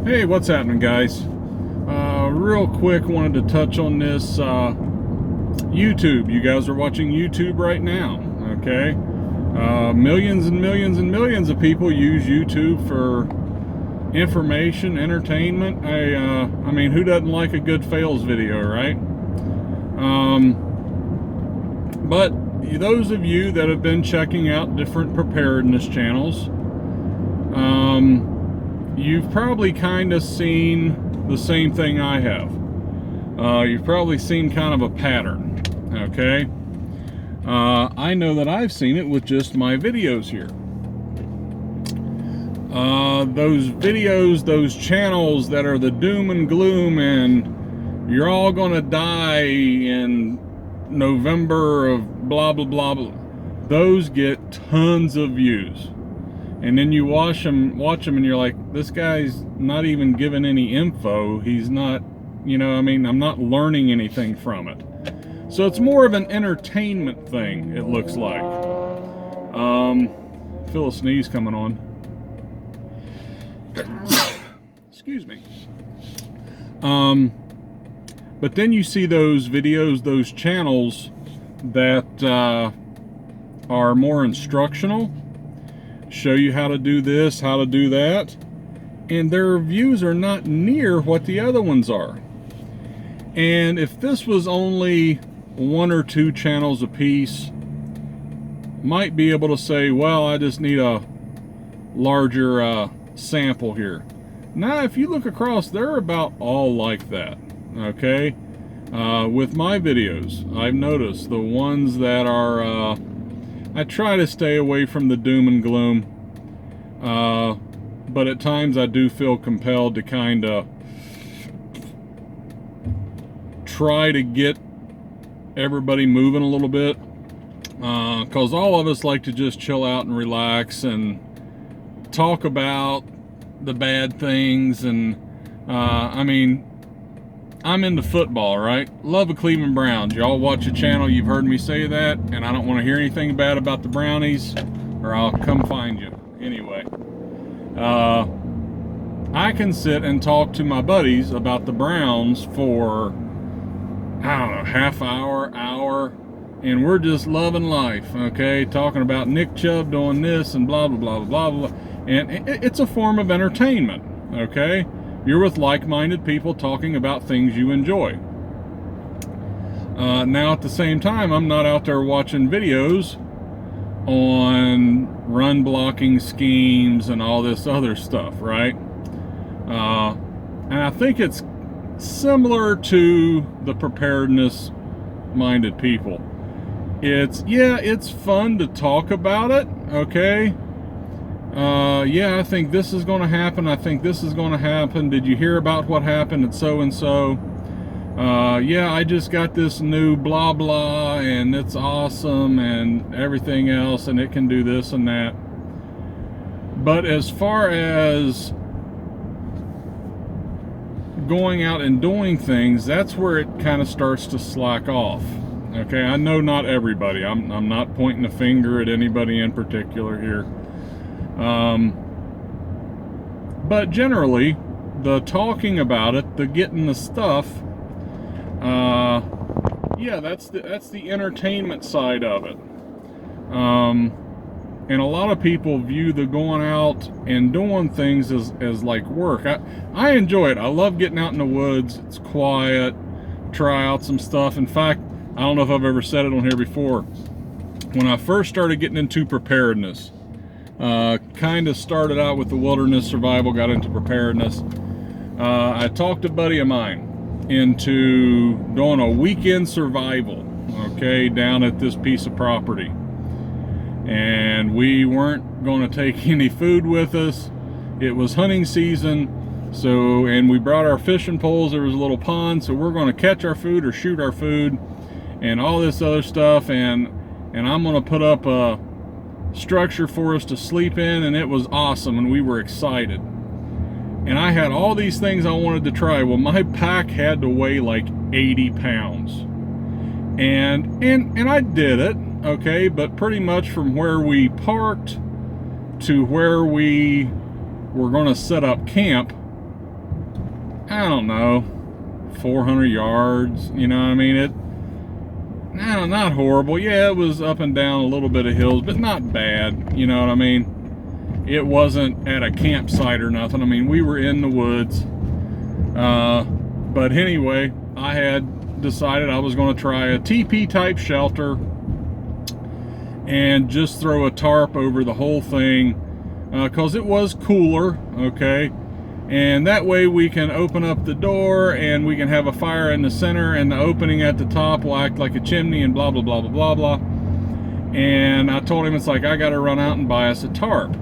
Hey, what's happening, guys? Real quick, wanted to touch on this YouTube. You guys are watching YouTube right now, okay? Millions and millions and millions of people use YouTube for information, entertainment. I mean, who doesn't like a good fails video, right? But those of you that have been checking out different preparedness channels, you've probably kind of seen the same thing I have. You've probably seen kind of a pattern, okay? I know that I've seen it with just my videos here. Those videos, those channels that are the doom and gloom and you're all gonna die in November of blah, blah, blah, blah. Those get tons of views. And then you watch them and you're like, this guy's not even giving any info. He's not, I mean, I'm not learning anything from it. So it's more of an entertainment thing, it looks like. Feel a sneeze coming on. Excuse me. But then you see those videos, those channels that are more instructional, show you how to do this, how to do that, and their views are not near what the other ones are. And if this was only 1 or 2 channels a piece, might be able to say, well, I just need a larger sample here. Now, if you look across, they're about all like that, okay? With my videos, I've noticed the ones that are, I try to stay away from the doom and gloom, but at times I do feel compelled to kind of try to get everybody moving a little bit, because all of us like to just chill out and relax and talk about the bad things. And I mean, I'm into football, right? Love the Cleveland Browns. Y'all watch the channel, you've heard me say that, and I don't want to hear anything bad about the Brownies, or I'll come find you. Anyway, I can sit and talk to my buddies about the Browns for, I don't know, half hour, and we're just loving life, okay? Talking about Nick Chubb doing this and blah, blah, blah, blah, blah, blah. And it's a form of entertainment, okay? You're with like-minded people talking about things you enjoy. Now, at the same time, I'm not out there watching videos on run blocking schemes and all this other stuff, right? And I think it's similar to the preparedness-minded people. It's fun to talk about it, okay? Yeah, I think this is going to happen. I think this is going to happen. Did you hear about what happened at so-and-so? Yeah, I just got this new blah blah and it's awesome and everything else, and it can do this and that. But as far as going out and doing things, that's where it kind of starts to slack off. Okay, I know not everybody. I'm not pointing a finger at anybody in particular here. But generally, the talking about it, the getting the stuff, yeah, that's the entertainment side of it. And a lot of people view the going out and doing things as like work. I enjoy it. I love getting out in the woods. It's quiet, try out some stuff. In fact, I don't know if I've ever said it on here before. When I first started getting into preparedness, kind of started out with the wilderness survival, got into preparedness. I talked a buddy of mine into doing a weekend survival, okay, down at this piece of property. And we weren't going to take any food with us. It was hunting season, and we brought our fishing poles. There was a little pond, so we're going to catch our food or shoot our food and all this other stuff, and I'm going to put up a structure for us to sleep in, and it was awesome, and we were excited. And I had all these things I wanted to try. Well, my pack had to weigh like 80 pounds. And I did it, okay, but pretty much from where we parked to where we were going to set up camp I don't know, 400 yards, you know what I mean? No, not horrible. Yeah, it was up and down a little bit of hills, but not bad, you know what I mean? It wasn't at a campsite or nothing. I mean, we were in the woods. But anyway, I had decided I was going to try a teepee type shelter and just throw a tarp over the whole thing, because it was cooler, okay? And that way we can open up the door and we can have a fire in the center, and the opening at the top will act like a chimney, and blah, blah, blah, blah, blah, blah. And I told him, it's like, I got to run out and buy us a tarp.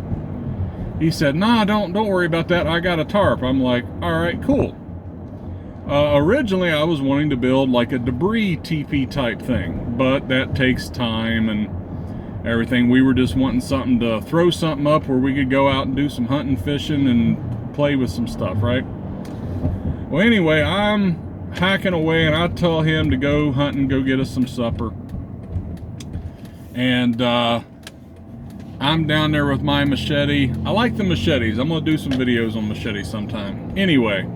He said, nah, don't worry about that. I got a tarp. I'm like, all right, cool. Originally, I was wanting to build like a debris teepee type thing, but that takes time and everything. We were just wanting something to throw something up where we could go out and do some hunting, fishing, and play with some stuff, right? Well, anyway, I'm hacking away, and I tell him to go hunt and go get us some supper. And I'm down there with my machete. I like the machetes. I'm going to do some videos on machetes sometime. Anyway,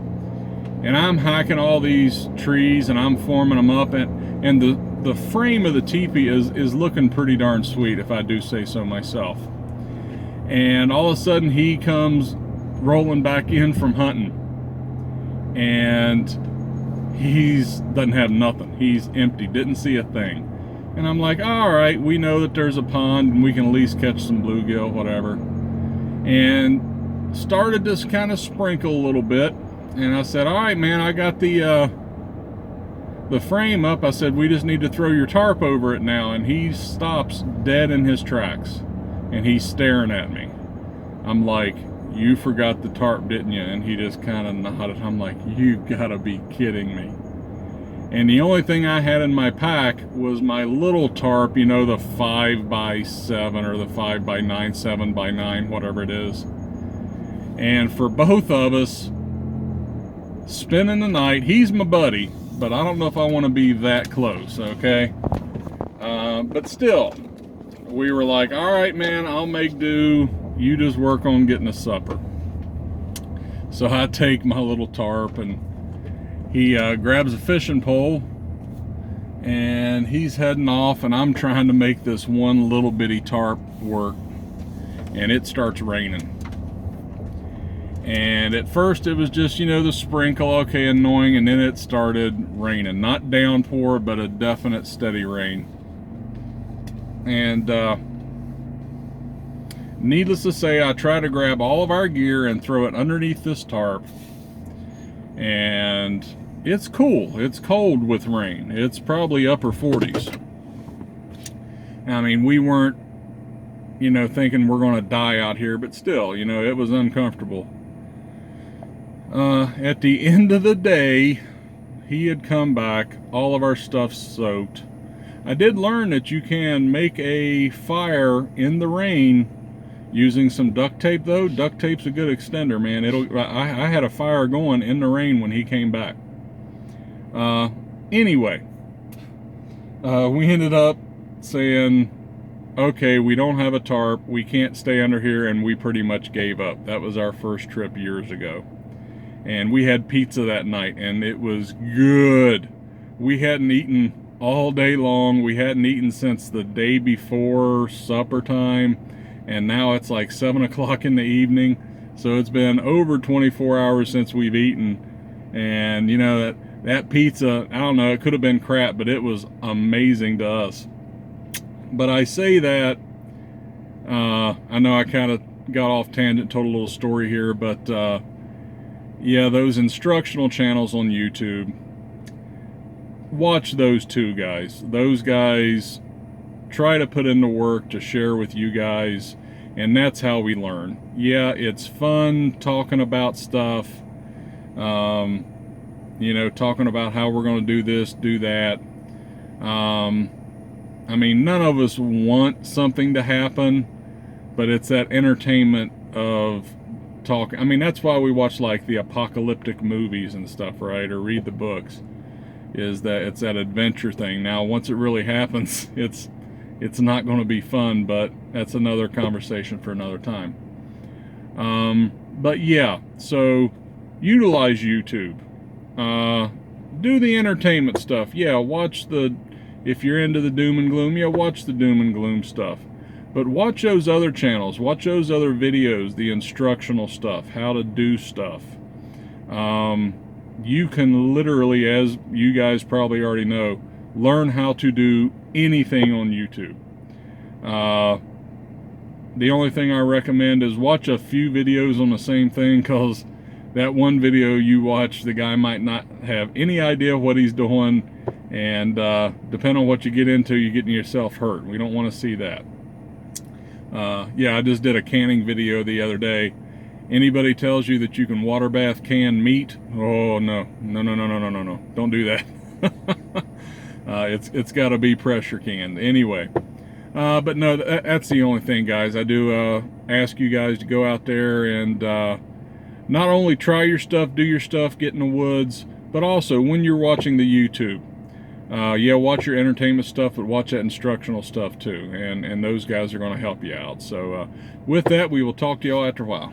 and I'm hacking all these trees, and I'm forming them up, and the frame of the teepee is looking pretty darn sweet, if I do say so myself. And all of a sudden he comes rolling back in from hunting, and doesn't have nothing. He's empty, didn't see a thing. And I'm like, all right, we know that there's a pond and we can at least catch some bluegill, whatever. And started to kind of sprinkle a little bit. And I said, all right, man, I got the frame up. I said, we just need to throw your tarp over it now. And he stops dead in his tracks, and he's staring at me. I'm like, you forgot the tarp, didn't you? And he just kind of nodded. I'm like, you gotta be kidding me. And the only thing I had in my pack was my little tarp, you know, the 5x7 or the 5x9, 7x9, whatever it is. And for both of us, spending the night, he's my buddy, but I don't know if I want to be that close, okay? But still, we were like, all right, man, I'll make do. You just work on getting a supper. So I take my little tarp, and he grabs a fishing pole, and he's heading off, and I'm trying to make this one little bitty tarp work, and it starts raining. And at first it was just, you know, the sprinkle, okay, annoying, and then it started raining. Not downpour, but a definite steady rain. And needless to say, I try to grab all of our gear and throw it underneath this tarp. And it's cool. It's cold with rain. It's probably upper 40s. I mean, we weren't, you know, thinking we're going to die out here, but still, you know, it was uncomfortable. At the end of the day, he had come back, all of our stuff soaked. I did learn that you can make a fire in the rain using some duct tape, though. Duct tape's a good extender, man. I had a fire going in the rain when he came back. Anyway, we ended up saying, okay, we don't have a tarp, we can't stay under here, and we pretty much gave up. That was our first trip years ago. And we had pizza that night, and it was good. We hadn't eaten all day long. We hadn't eaten since the day before supper time, and now it's like 7 o'clock in the evening. So it's been over 24 hours since we've eaten. And you know, that pizza, I don't know, it could have been crap, but it was amazing to us. But I say that, I know I kind of got off tangent, told a little story here, but yeah, those instructional channels on YouTube, watch those two guys. Those guys try to put in the work to share with you guys, and that's how we learn. Yeah, it's fun talking about stuff, you know, talking about how we're going to do this, do that. I mean, none of us want something to happen, but it's that entertainment of talking. I mean, that's why we watch like the apocalyptic movies and stuff, right? Or read the books, is that it's that adventure thing. Now, once it really happens, it's not going to be fun, but that's another conversation for another time. But yeah, so utilize YouTube. Do the entertainment stuff. Yeah, watch if you're into the doom and gloom, yeah, watch the doom and gloom stuff. But watch those other channels, watch those other videos, the instructional stuff, how to do stuff. You can literally, as you guys probably already know, learn how to do anything on YouTube. The only thing I recommend is watch a few videos on the same thing, because that one video you watch, the guy might not have any idea what he's doing, and depending on what you get into, you're getting yourself hurt. We don't want to see that. Yeah, I just did a canning video the other day. Anybody tells you that you can water bath canned meat, oh no, no, no, no, no, no, no, no, don't do that. It's got to be pressure canned anyway. But no, that's the only thing, guys. I do ask you guys to go out there and not only try your stuff, do your stuff, get in the woods, but also when you're watching the YouTube, yeah, watch your entertainment stuff, but watch that instructional stuff too, and those guys are going to help you out. So with that, we will talk to y'all after a while.